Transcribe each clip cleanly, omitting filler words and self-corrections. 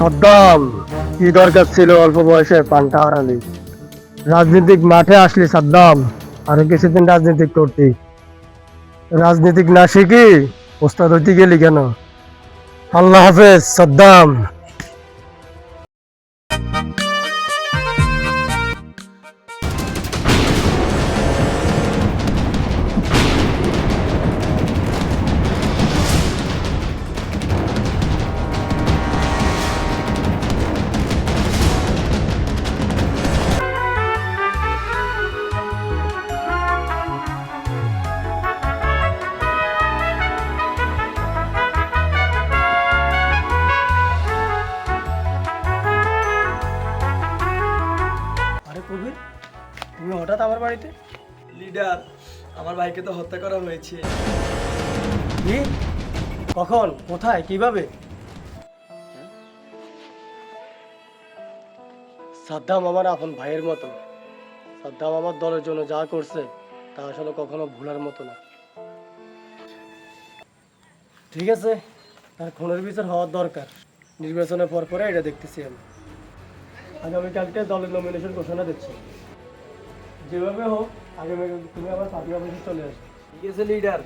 সাদ্দাম, কি দরকার ছিল অল্প বয়সে পান্তা হারালি? রাজনীতিক মাঠে আসলি সাদ্দাম, আরো কিছুদিন রাজনীতিক করতি। রাজনীতিক না শিখি ওস্তাদ হইতে গেলি কেন? আল্লাহ হাফেজ সাদ্দাম। আরে কবির, তুমি হঠাৎ আমার বাড়িতে? লিডার, আমার ভাইকে তো হত্যা করা হয়েছে। কি? কখন, কোথায়, কিভাবে? সাদ্দাম আমার আপন ভাইয়ের মতো। সাদ্দাম আমার দলের জন্য যা করছে তা আসলে কখনো ভুলার মতো না। ঠিক আছে, তার খুনের বিচার হওয়ার দরকার। নির্বাচনের পর পরে এটা দেখতেছি আমি। আগামীকালকে দলের নমিনেশন ঘোষণা দিচ্ছি। যেভাবে হোক আগামীকাল তুমি আমার পার্টি অফিসে চলে আসবে। ঠিক আছে লিডার,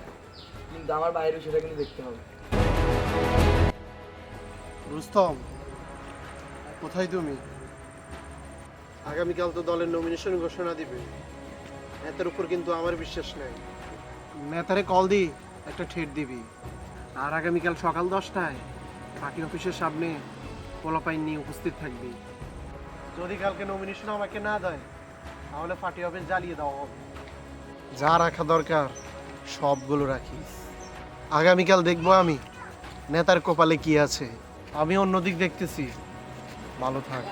কিন্তু আমার বাইরে সেটা কিন্তু দেখতে হবে। রুস্তম, কোথায় তুমি? আগামীকাল তো দলের নমিনেশন ঘোষণা দিবে। নেতার উপর কিন্তু আমার বিশ্বাস নাই। নেতারে কল দি একটা ঠেট দিবি। আর আগামীকাল সকাল 10টায় পার্টি অফিসের সামনে পোলাপাইন নিয়ে উপস্থিত থাকবি। যদি কালকে নমিনেশন আমাকে না দেয় তাহলে পার্টি অফিস জ্বালিয়ে দেওয়া হবে। যা রাখা দরকার সবগুলো রাখিস। আগামীকাল দেখবো আমি নেতার কপালে কি আছে। আমি অন্যদিক দেখতেছি। ভালো থাক।